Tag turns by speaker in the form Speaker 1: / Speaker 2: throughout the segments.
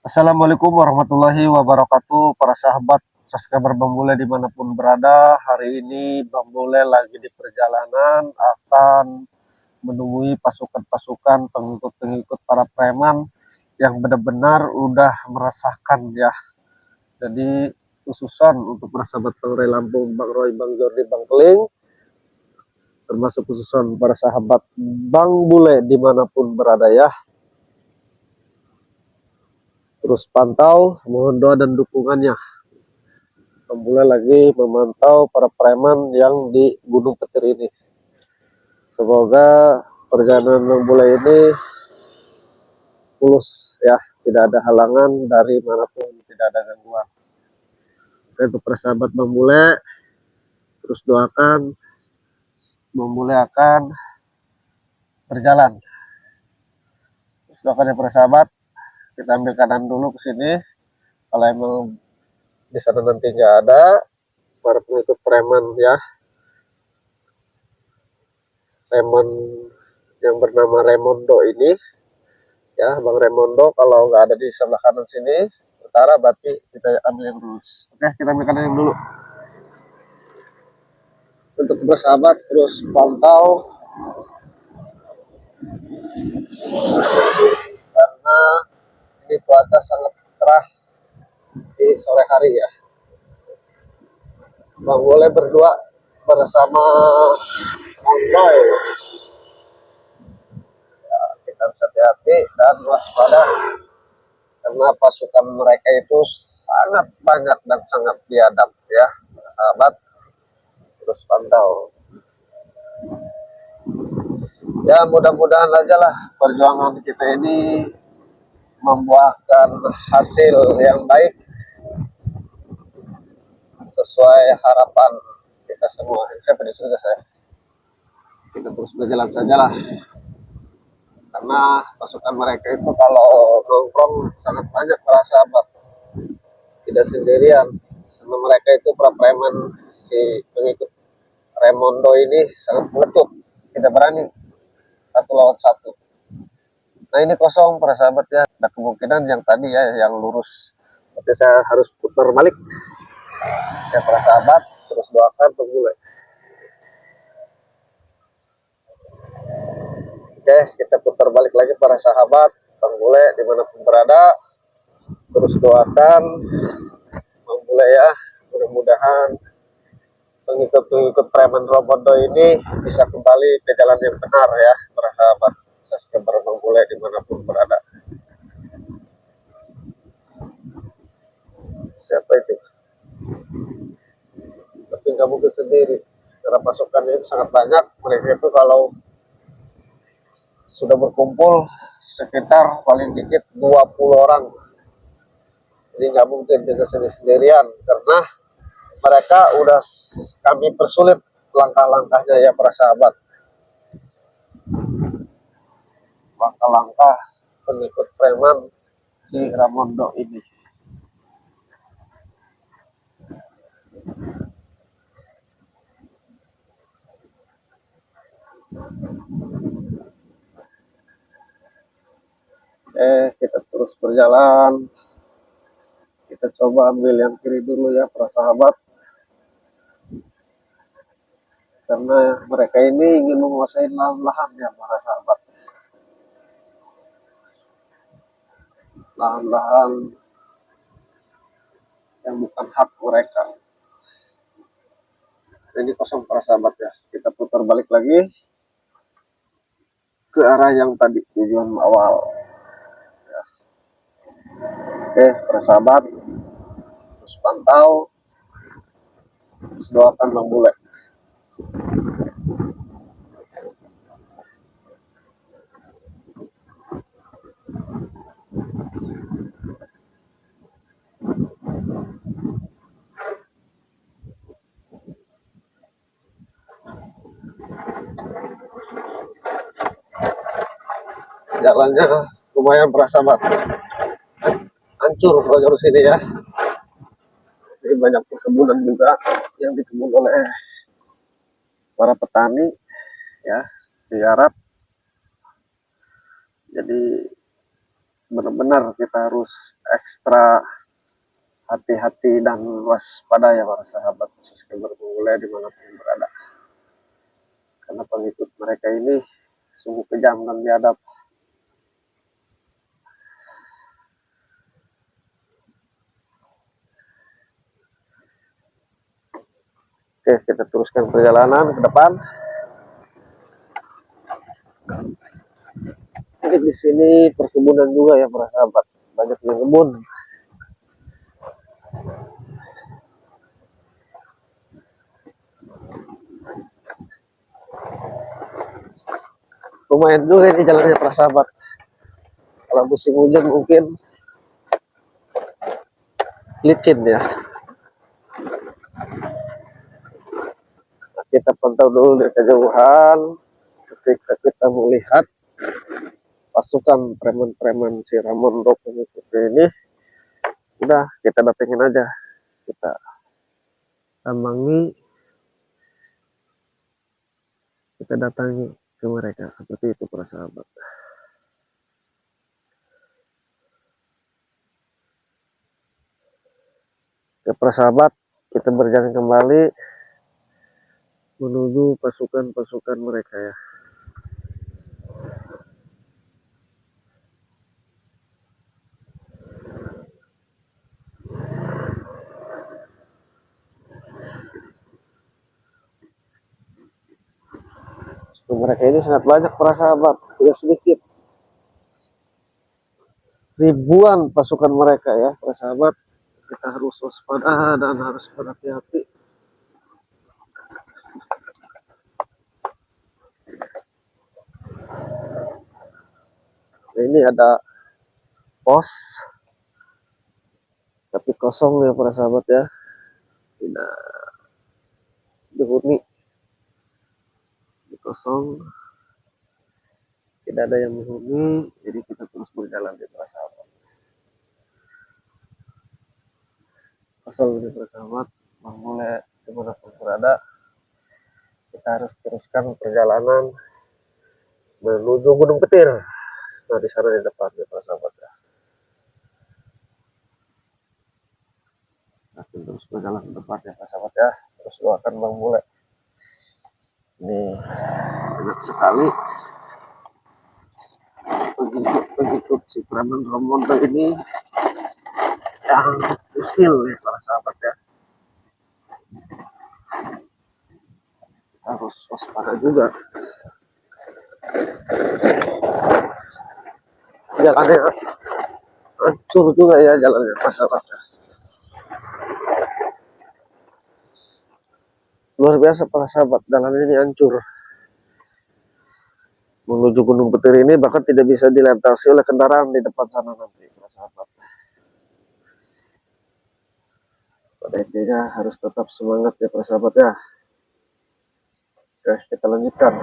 Speaker 1: Assalamualaikum warahmatullahi wabarakatuh, para sahabat subscriber Bang Bule dimanapun berada. Hari ini Bang Bule lagi di perjalanan akan menemui pasukan-pasukan pengikut-pengikut para preman yang benar-benar udah meresahkan ya. Jadi khususan untuk para sahabat Bang Ray Lampung, Bang Roy, Bang Jordi, Bang Keling, termasuk khususan para sahabat Bang Bule dimanapun berada ya. Terus pantau, mohon doa dan dukungannya. Bang Bule lagi memantau para preman yang di Gunung Petir ini. Semoga perjalanan Bang Bule ini mulus ya, tidak ada halangan dari manapun, tidak ada gangguan. Untuk persahabat Bang Bule, terus doakan Bang Bule akan berjalan. Terus doakan ya persahabat, kita ambil kanan dulu ke sini. Kalau emang di sana nanti nggak ada para pengikut preman ya, Remon yang bernama Remondo ini ya, Bang Remondo kalau nggak ada di sebelah kanan sini utara, berarti kita ambil yang lurus. Oke, kita ambil kanan yang dulu. Untuk bersahabat terus pantau karena ini cuaca sangat cerah di sore hari ya. Bang Bule berdua bersama Bang Roy ya, kita harus hati-hati dan waspada karena pasukan mereka itu sangat banyak dan sangat biadab ya, sahabat. Terus pantau ya, mudah-mudahan aja lah perjuangan kita ini membuahkan hasil yang baik sesuai harapan kita semua. Saya pada surga saya. Kita terus berjalan sajalah karena pasukan mereka itu kalau nongkrong sangat banyak para sahabat, tidak sendirian. Karena mereka itu para preman, si pengikut Remondo ini sangat meletup, tidak berani satu lawan satu. Nah ini kosong para sahabat ya, ada kemungkinan yang tadi ya yang lurus, tapi saya harus putar balik ya para sahabat. Terus doakan Bang Bule. Oke, kita putar balik lagi para sahabat Bang Bule dimanapun berada. Terus doakan Bang Bule ya, mudah-mudahan pengikut-pengikut preman Robondo ini bisa kembali ke jalan yang benar ya para sahabat subscriber Bang Bule dimanapun berada. Siapa itu? Tapi nggak mungkin sendiri karena pasukannya itu sangat banyak. Mereka itu kalau sudah berkumpul sekitar paling dikit 20 orang, jadi nggak mungkin dia sendirian karena mereka udah kami persulit langkah-langkahnya ya para sahabat, langkah-langkah pengikut preman si Ramondo ini. Kita terus berjalan. Kita coba ambil yang kiri dulu ya para sahabat, karena mereka ini ingin menguasai lahan-lahan ya para sahabat, lahan-lahan yang bukan hak mereka. Ini kosong para sahabat ya, kita putar balik lagi ke arah yang tadi tujuan awal ya. Oke para sahabat, terus pantau, terus doakan Bang Bule. Jalannya lumayan para sahabat, hancur kalau jalur sini ya. Jadi banyak perkebunan juga yang dikebun oleh para petani ya, digarap. Jadi benar-benar kita harus ekstra hati-hati dan waspada ya para sahabat, khususnya bermula dimanapun berada, karena pengikut mereka ini sungguh kejam dan biadab. Oke, kita teruskan perjalanan ke depan. Jadi di sini perkebunan juga ya para sahabat, banyak yang kebun. Lumayan juga ini jalannya para sahabat. Kalau musim hujan mungkin licin ya. Nah, kita pantau dulu dari kejauhan. Ketika kita melihat pasukan preman-preman si Ramon Rock ini, udah kita datengin aja, kita sambangi, kita datangi ke mereka, seperti itu para sahabat. Oke para sahabat, kita berjalan kembali menuju pasukan-pasukan mereka ya. Mereka ini sangat banyak para sahabat, tidak sedikit. Ribuan pasukan mereka ya para sahabat. Kita harus waspada dan harus berhati-hati. Nah, ini ada pos, tapi kosong ya para sahabat ya, tidak dihuni, kosong, tidak ada yang menghuni. Jadi kita terus berjalan di para sahabat. Kosong ini para sahabat, mulai dimanapun berada, kita harus teruskan perjalanan menuju Gunung Petir. Nah di sana di depan ya para sahabat ya. Nah, terus berjalan ke depan ya para sahabat ya. Terus doakan Bang Bule. Ini banyak sekali pengikut si Preman Romonto ini yang usil ya para sahabat ya. Harus waspada juga. Jalannya hancur juga ya jalannya para sahabat ya. Luar biasa para sahabat, jalannya ini hancur. Menuju Gunung Petir ini bahkan tidak bisa dilintasi oleh kendaraan di depan sana nanti para sahabat. Pada intinya harus tetap semangat ya para sahabat ya. Oke, kita lanjutkan.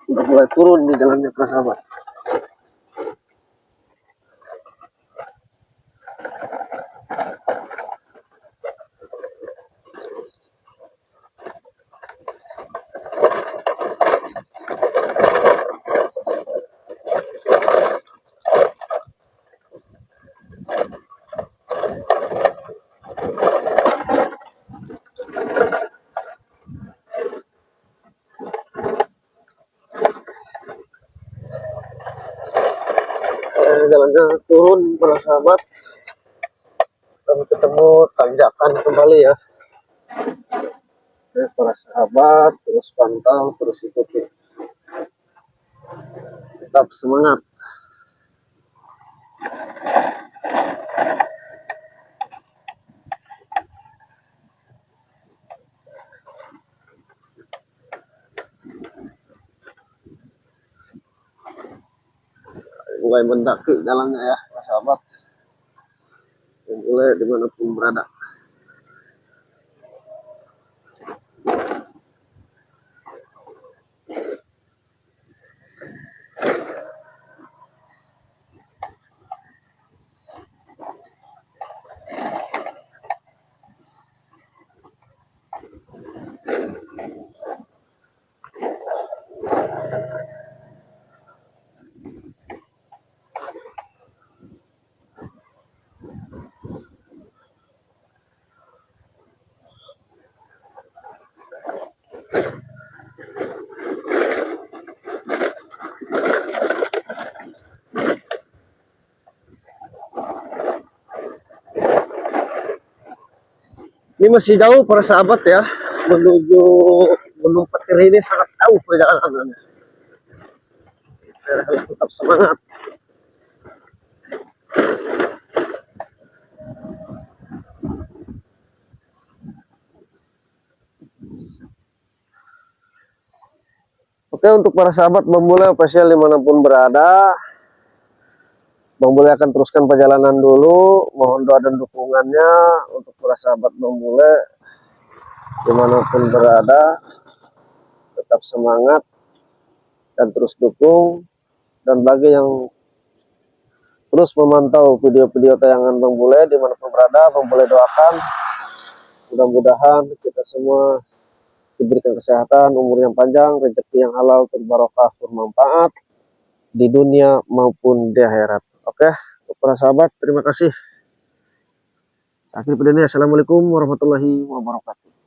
Speaker 1: Udah mulai turun di jalannya para sahabat. Jalannya turun para sahabat, dan ketemu tanjakan kembali ya. Para sahabat terus pantau, terus ikuti, tetap semangat. Mulai mendaki jalannya ya para sahabat, mulai dimanapun berada. Ini masih jauh para sahabat ya, menuju Gunung Petir ini sangat jauh perjalanannya. Harus tetap semangat. Oke, untuk para sahabat Bang Bule official dimanapun berada, Bang Bule akan teruskan perjalanan dulu. Mohon doa dan dukungannya untuk para sahabat Bang Bule dimanapun berada, tetap semangat dan terus dukung. Dan bagi yang terus memantau video-video tayangan Bang Bule dimanapun berada, Bang Bule doakan mudah-mudahan kita semua diberikan kesehatan, umur yang panjang, rezeki yang halal, berbarokah, bermanfaat di dunia maupun di akhirat. Oke, para sahabat, terima kasih. Akhir video ini, assalamualaikum warahmatullahi wabarakatuh.